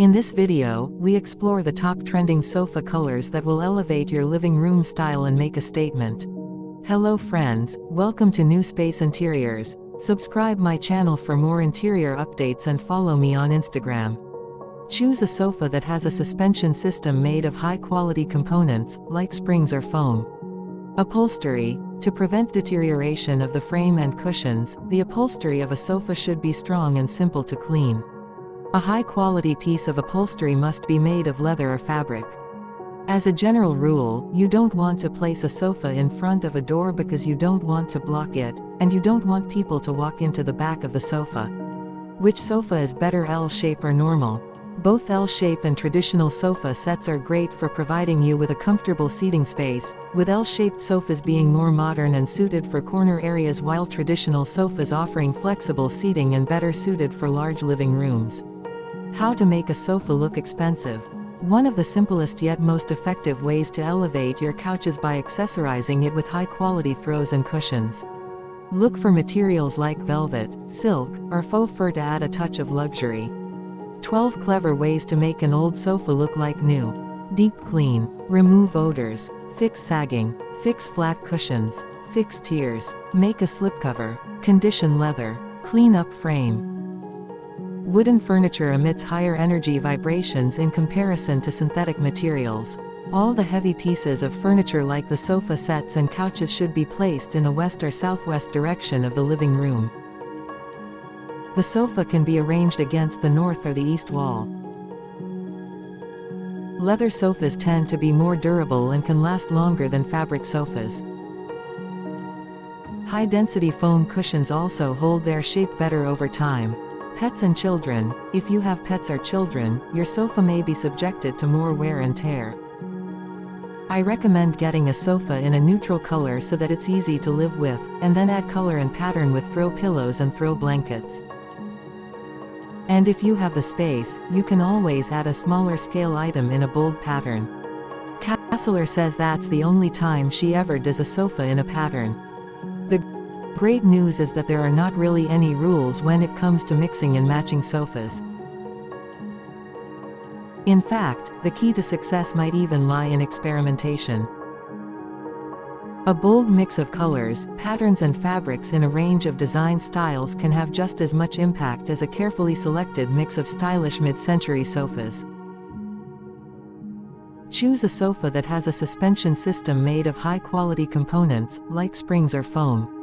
In this video, we explore the top trending sofa colors that will elevate your living room style and make a statement. Hello friends, welcome to New Space Interiors. Subscribe my channel for more interior updates and follow me on Instagram. Choose a sofa that has a suspension system made of high-quality components, like springs or foam. Upholstery. To prevent deterioration of the frame and cushions, the upholstery of a sofa should be strong and simple to clean. A high-quality piece of upholstery must be made of leather or fabric. As a general rule, you don't want to place a sofa in front of a door because you don't want to block it, and you don't want people to walk into the back of the sofa. Which sofa is better, L-shape or normal? Both L-shape and traditional sofa sets are great for providing you with a comfortable seating space, with L-shaped sofas being more modern and suited for corner areas while traditional sofas offering flexible seating and better suited for large living rooms. How to make a sofa look expensive. One of the simplest yet most effective ways to elevate your couch is by accessorizing it with high-quality throws and cushions. Look for materials like velvet, silk, or faux fur to add a touch of luxury. 12 clever ways to make an old sofa look like new. Deep clean. Remove odors. Fix sagging. Fix flat cushions. Fix tears. Make a slipcover. Condition leather. Clean up frame. Wooden furniture emits higher energy vibrations in comparison to synthetic materials. All the heavy pieces of furniture like the sofa sets and couches should be placed in the west or southwest direction of the living room. The sofa can be arranged against the north or the east wall. Leather sofas tend to be more durable and can last longer than fabric sofas. High-density foam cushions also hold their shape better over time. Pets and children. If you have pets or children, your sofa may be subjected to more wear and tear. I recommend getting a sofa in a neutral color so that it's easy to live with, and then add color and pattern with throw pillows and throw blankets. And if you have the space, you can always add a smaller scale item in a bold pattern. Castler says that's the only time she ever does a sofa in a pattern. The great news is that there are not really any rules when it comes to mixing and matching sofas. In fact, the key to success might even lie in experimentation. A bold mix of colors, patterns and fabrics in a range of design styles can have just as much impact as a carefully selected mix of stylish mid-century sofas. Choose a sofa that has a suspension system made of high-quality components, like springs or foam.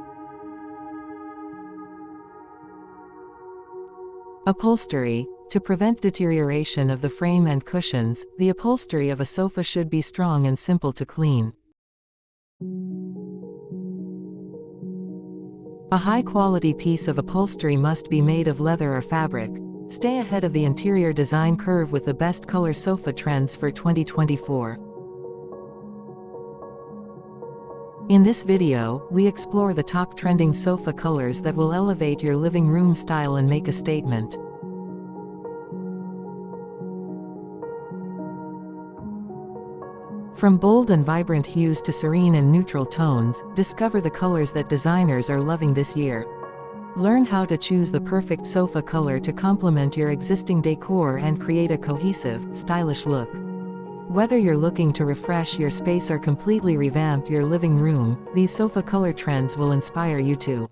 Upholstery. To prevent deterioration of the frame and cushions, the upholstery of a sofa should be strong and simple to clean. A high-quality piece of upholstery must be made of leather or fabric. Stay ahead of the interior design curve with the best color sofa trends for 2024. In this video, we explore the top trending sofa colors that will elevate your living room style and make a statement. From bold and vibrant hues to serene and neutral tones, discover the colors that designers are loving this year. Learn how to choose the perfect sofa color to complement your existing decor and create a cohesive, stylish look. Whether you're looking to refresh your space or completely revamp your living room, these sofa color trends will inspire you too.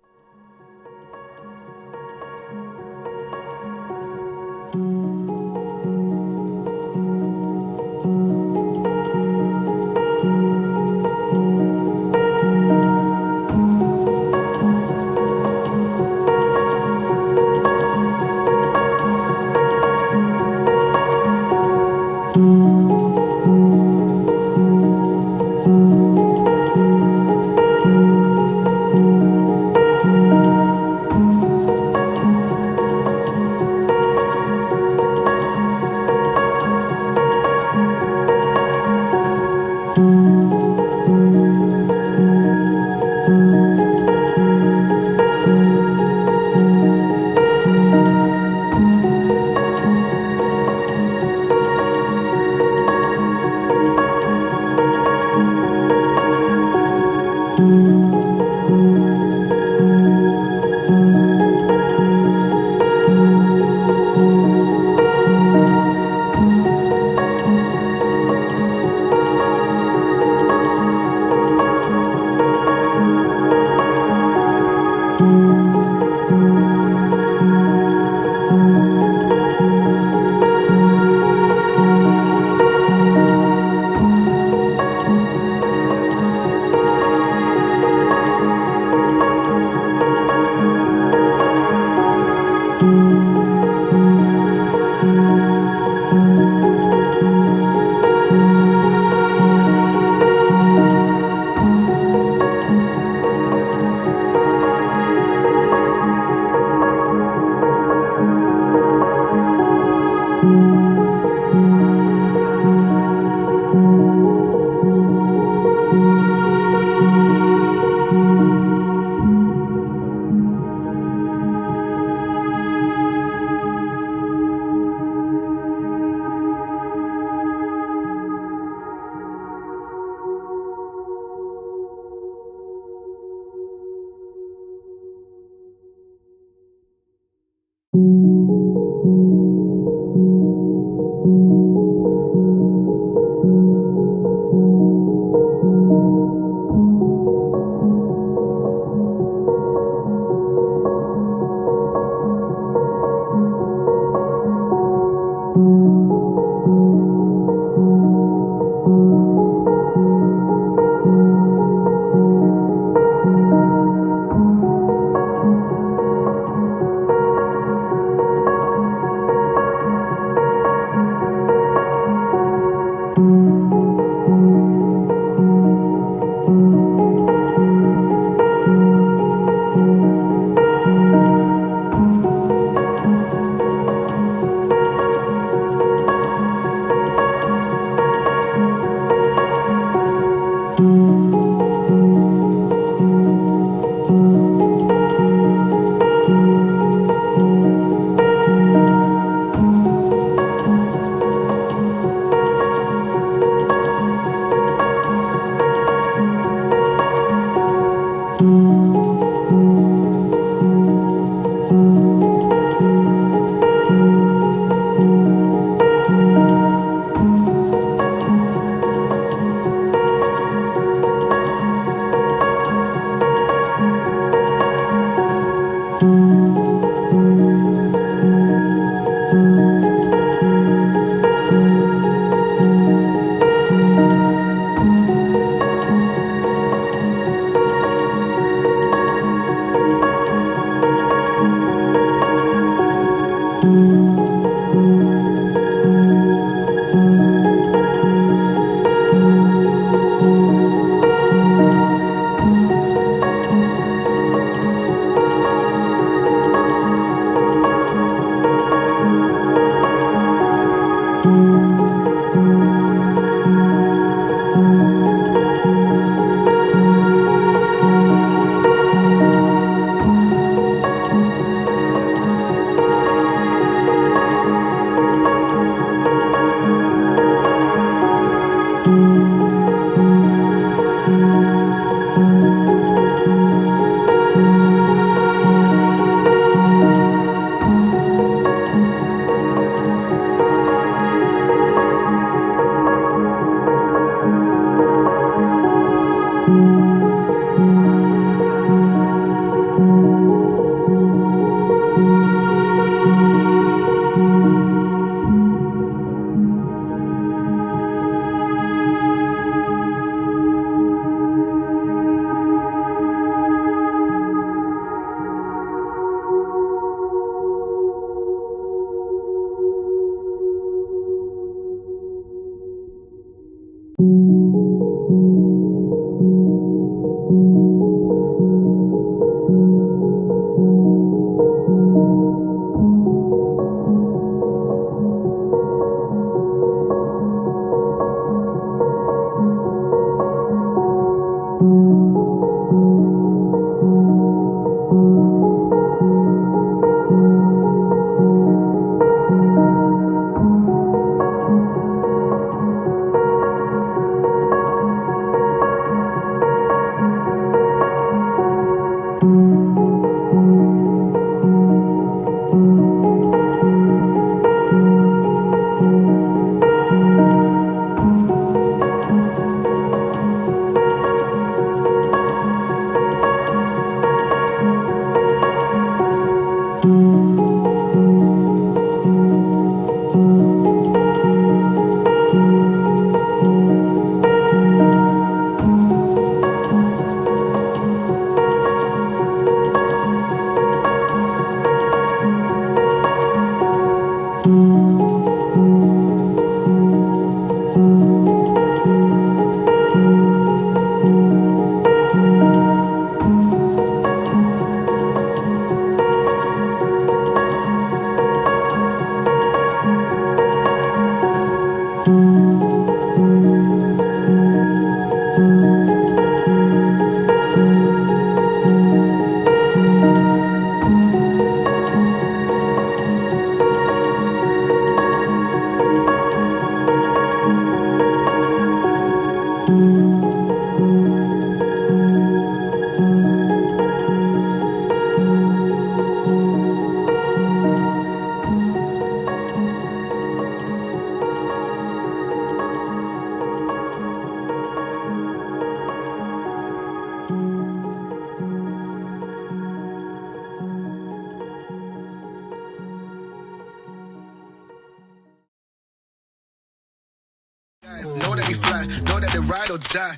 know that we fly, know that they ride or die.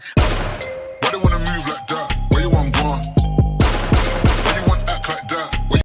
Why they wanna move like that? Where you want gone? Why you want act like that?